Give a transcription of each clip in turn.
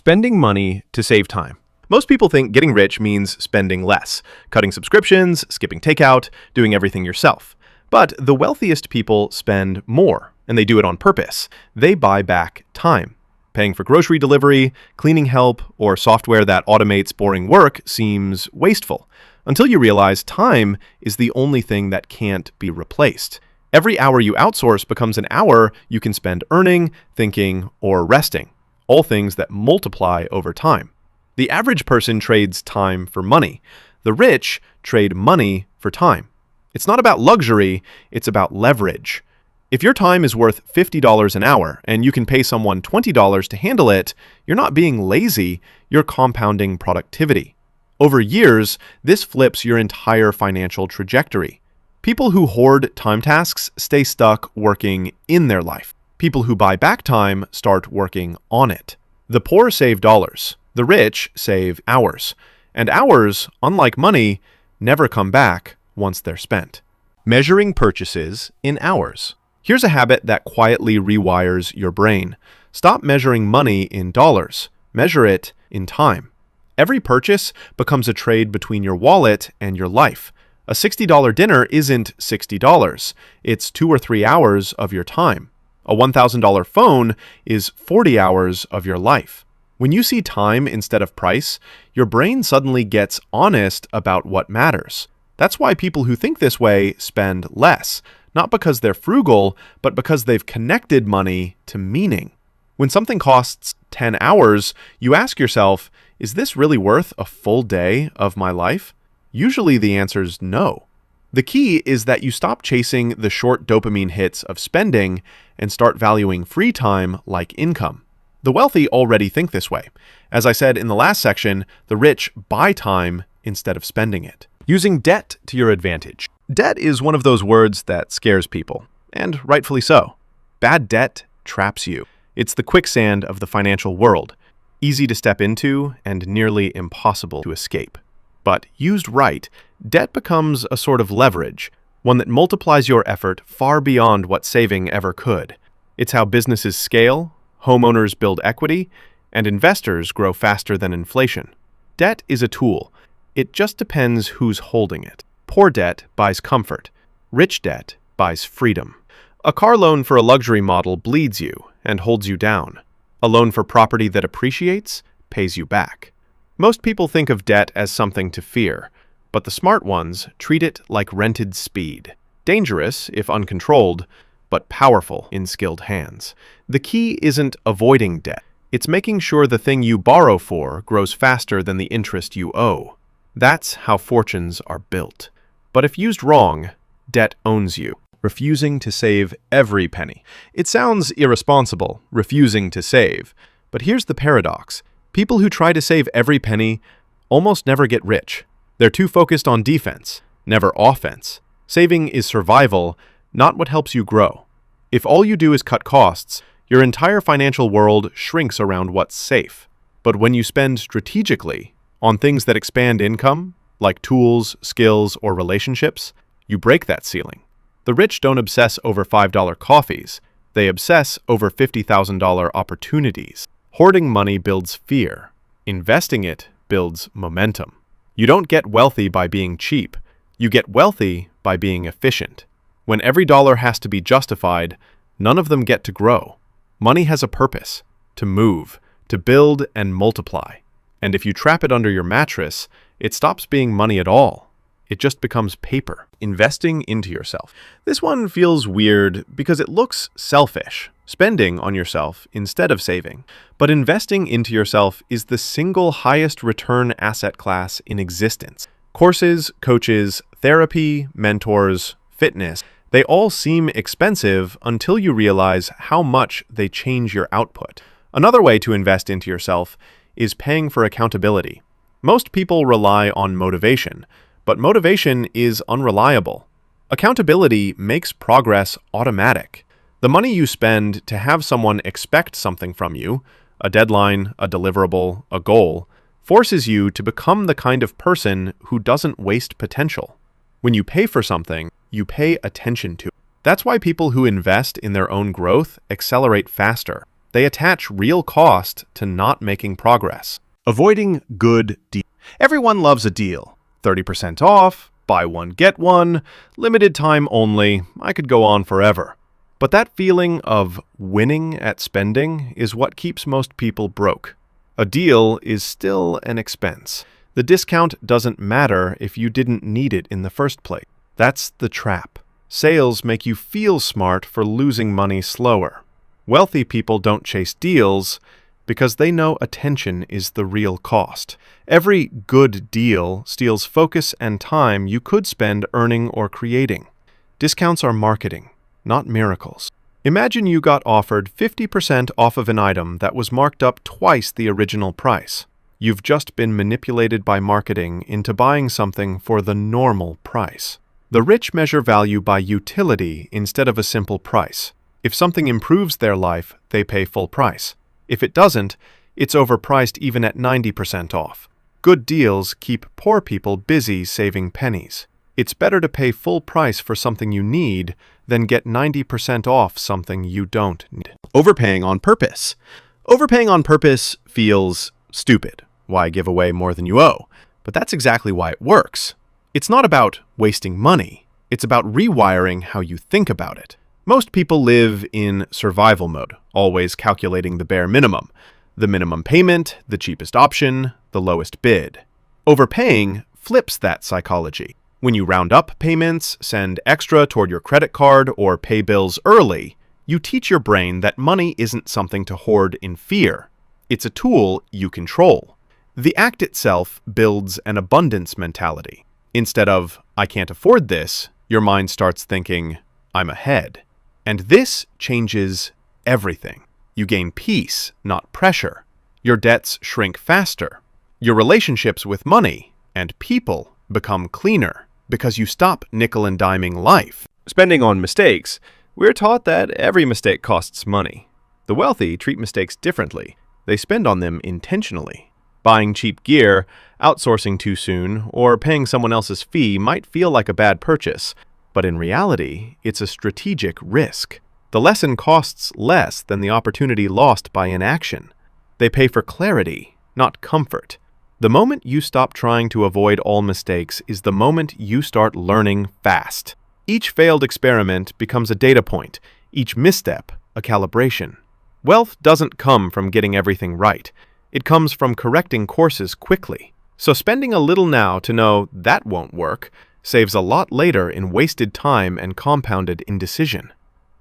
Spending money to save time. Most people think getting rich means spending less, cutting subscriptions, skipping takeout, doing everything yourself. But the wealthiest people spend more, and they do it on purpose. They buy back time. Paying for grocery delivery, cleaning help, or software that automates boring work seems wasteful, until you realize time is the only thing that can't be replaced. Every hour you outsource becomes an hour you can spend earning, thinking, or resting, all things that multiply over time. The average person trades time for money. The rich trade money for time. It's not about luxury, it's about leverage. If your time is worth $50 an hour and you can pay someone $20 to handle it, you're not being lazy, you're compounding productivity. Over years, this flips your entire financial trajectory. People who hoard time tasks stay stuck working in their life. People who buy back time start working on it. The poor save dollars. The rich save hours. And hours, unlike money, never come back once they're spent. Measuring purchases in hours. Here's a habit that quietly rewires your brain. Stop measuring money in dollars. Measure it in time. Every purchase becomes a trade between your wallet and your life. A $60 dinner isn't $60. It's 2 or 3 hours of your time. A $1,000 phone is 40 hours of your life. When you see time instead of price, your brain suddenly gets honest about what matters. That's why people who think this way spend less, not because they're frugal, but because they've connected money to meaning. When something costs 10 hours, you ask yourself, is this really worth a full day of my life? Usually the answer's no. The key is that you stop chasing the short dopamine hits of spending and start valuing free time like income. The wealthy already think this way. As I said in the last section, the rich buy time instead of spending it. Using debt to your advantage. Debt is one of those words that scares people, and rightfully so. Bad debt traps you. It's the quicksand of the financial world, easy to step into and nearly impossible to escape. But used right, debt becomes a sort of leverage, one that multiplies your effort far beyond what saving ever could. It's how businesses scale, homeowners build equity, and investors grow faster than inflation. Debt is a tool. It just depends who's holding it. Poor debt buys comfort. Rich debt buys freedom. A car loan for a luxury model bleeds you and holds you down. A loan for property that appreciates pays you back. Most people think of debt as something to fear, but the smart ones treat it like rented speed. Dangerous if uncontrolled, but powerful in skilled hands. The key isn't avoiding debt. It's making sure the thing you borrow for grows faster than the interest you owe. That's how fortunes are built. But if used wrong, debt owns you. Refusing to save every penny. It sounds irresponsible, refusing to save. But here's the paradox. People who try to save every penny almost never get rich. They're too focused on defense, never offense. Saving is survival, not what helps you grow. If all you do is cut costs, your entire financial world shrinks around what's safe. But when you spend strategically on things that expand income, like tools, skills, or relationships, you break that ceiling. The rich don't obsess over $5 coffees. They obsess over $50,000 opportunities. Hoarding money builds fear. Investing it builds momentum. You don't get wealthy by being cheap. You get wealthy by being efficient. When every dollar has to be justified, none of them get to grow. Money has a purpose: to move, to build and multiply. And if you trap it under your mattress, it stops being money at all. It just becomes paper. Investing into yourself. This one feels weird because it looks selfish, spending on yourself instead of saving. But investing into yourself is the single highest return asset class in existence. Courses, coaches, therapy, mentors, fitness, they all seem expensive until you realize how much they change your output. Another way to invest into yourself is paying for accountability. Most people rely on motivation, but motivation is unreliable. Accountability makes progress automatic. The money you spend to have someone expect something from you, a deadline, a deliverable, a goal, forces you to become the kind of person who doesn't waste potential. When you pay for something, you pay attention to it. That's why people who invest in their own growth accelerate faster. They attach real cost to not making progress. Avoiding good deals. Everyone loves a deal. 30% off, buy one, get one, limited time only. I could go on forever. But that feeling of winning at spending is what keeps most people broke. A deal is still an expense. The discount doesn't matter if you didn't need it in the first place. That's the trap. Sales make you feel smart for losing money slower. Wealthy people don't chase deals because they know attention is the real cost. Every good deal steals focus and time you could spend earning or creating. Discounts are marketing, not miracles. Imagine you got offered 50% off of an item that was marked up twice the original price. You've just been manipulated by marketing into buying something for the normal price. The rich measure value by utility instead of a simple price. If something improves their life, they pay full price. If it doesn't, it's overpriced even at 90% off. Good deals keep poor people busy saving pennies. It's better to pay full price for something you need than get 90% off something you don't need. Overpaying on purpose. Overpaying on purpose feels stupid. Why give away more than you owe? But that's exactly why it works. It's not about wasting money. It's about rewiring how you think about it. Most people live in survival mode, always calculating the bare minimum. The minimum payment, the cheapest option, the lowest bid. Overpaying flips that psychology. When you round up payments, send extra toward your credit card, or pay bills early, you teach your brain that money isn't something to hoard in fear. It's a tool you control. The act itself builds an abundance mentality. Instead of, I can't afford this, your mind starts thinking, I'm ahead. And this changes everything. You gain peace, not pressure. Your debts shrink faster. Your relationships with money and people become cleaner because you stop nickel and diming life. Spending on mistakes. We're taught that every mistake costs money. The wealthy treat mistakes differently. They spend on them intentionally. Buying cheap gear, outsourcing too soon, or paying someone else's fee might feel like a bad purchase, but in reality, it's a strategic risk. The lesson costs less than the opportunity lost by inaction. They pay for clarity, not comfort. The moment you stop trying to avoid all mistakes is the moment you start learning fast. Each failed experiment becomes a data point, each misstep a calibration. Wealth doesn't come from getting everything right. It comes from correcting courses quickly. So spending a little now to know that won't work saves a lot later in wasted time and compounded indecision.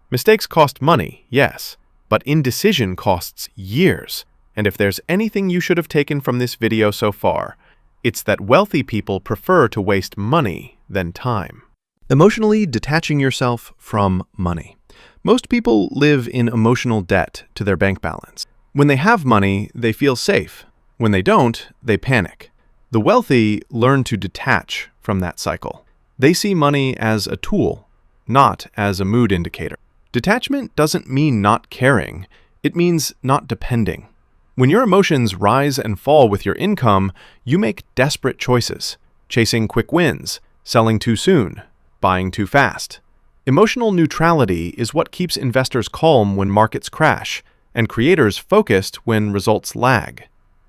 Mistakes cost money, yes, but indecision costs years. And if there's anything you should have taken from this video so far, it's that wealthy people prefer to waste money than time. Emotionally detaching yourself from money. Most people live in emotional debt to their bank balance. When they have money, they feel safe. When they don't, they panic. The wealthy learn to detach from that cycle. They see money as a tool, not as a mood indicator. Detachment doesn't mean not caring. It means not depending. When your emotions rise and fall with your income, you make desperate choices, chasing quick wins, selling too soon, buying too fast. Emotional neutrality is what keeps investors calm when markets crash, and creators focused when results lag.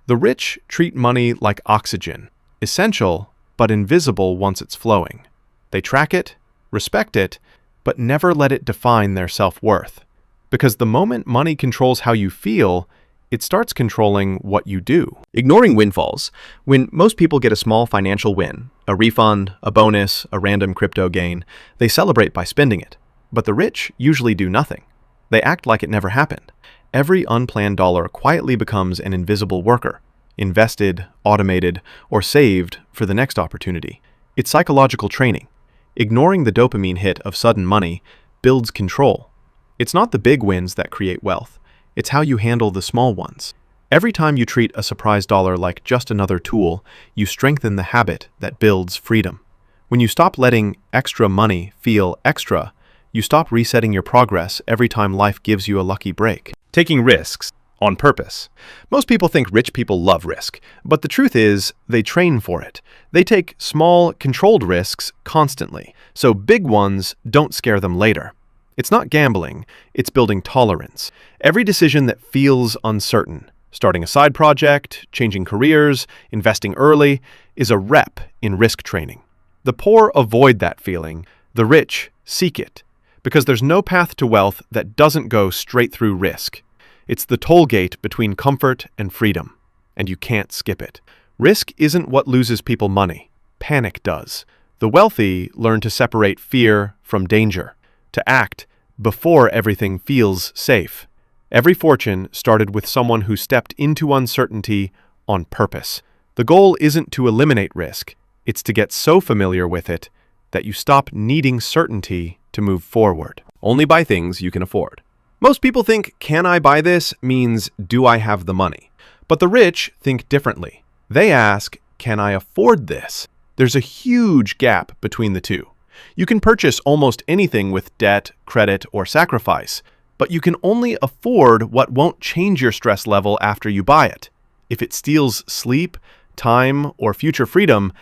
The rich treat money like oxygen, essential but invisible once it's flowing. They track it, respect it, but never let it define their self-worth. Because the moment money controls how you feel, it starts controlling what you do. Ignoring windfalls. When most people get a small financial win, a refund, a bonus, a random crypto gain, they celebrate by spending it. But the rich usually do nothing. They act like it never happened. Every unplanned dollar quietly becomes an invisible worker, invested, automated, or saved for the next opportunity. It's psychological training. Ignoring the dopamine hit of sudden money builds control. It's not the big wins that create wealth. It's how you handle the small ones. Every time you treat a surprise dollar like just another tool, you strengthen the habit that builds freedom. When you stop letting extra money feel extra, you stop resetting your progress every time life gives you a lucky break. Taking risks on purpose. Most people think rich people love risk, but the truth is they train for it. They take small, controlled risks constantly, so big ones don't scare them later. It's not gambling, it's building tolerance. Every decision that feels uncertain, starting a side project, changing careers, investing early, is a rep in risk training. The poor avoid that feeling, the rich seek it, because there's no path to wealth that doesn't go straight through risk. It's the toll gate between comfort and freedom, and you can't skip it. Risk isn't what loses people money. Panic does. The wealthy learn to separate fear from danger, to act before everything feels safe. Every fortune started with someone who stepped into uncertainty on purpose. The goal isn't to eliminate risk, it's to get so familiar with it that you stop needing certainty to move forward. Only buy things you can afford. Most people think, can I buy this means, do I have the money? But the rich think differently. They ask, can I afford this? There's a huge gap between the two. You can purchase almost anything with debt, credit, or sacrifice, but you can only afford what won't change your stress level after you buy it. If it steals sleep, time, or future freedom,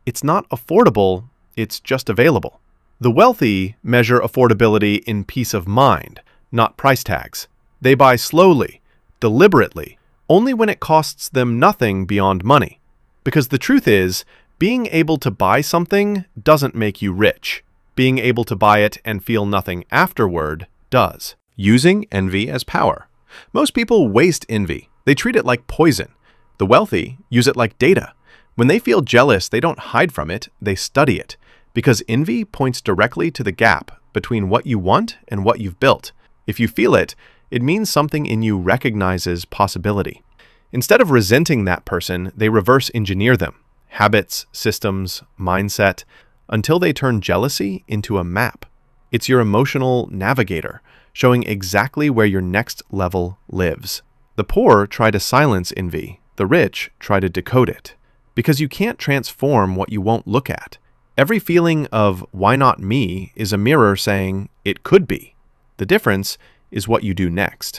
it's not affordable, it's just available. The wealthy measure affordability in peace of mind, not price tags. They buy slowly, deliberately, only when it costs them nothing beyond money. Because the truth is, being able to buy something doesn't make you rich. Being able to buy it and feel nothing afterward does. Using envy as power. Most people waste envy. They treat it like poison. The wealthy use it like data. When they feel jealous, they don't hide from it, they study it. Because envy points directly to the gap between what you want and what you've built. If you feel it, it means something in you recognizes possibility. Instead of resenting that person, they reverse engineer them. Habits, systems, mindset, until they turn jealousy into a map. It's your emotional navigator, showing exactly where your next level lives. The poor try to silence envy. The rich try to decode it. Because you can't transform what you won't look at. Every feeling of why not me is a mirror saying it could be. The difference is what you do next.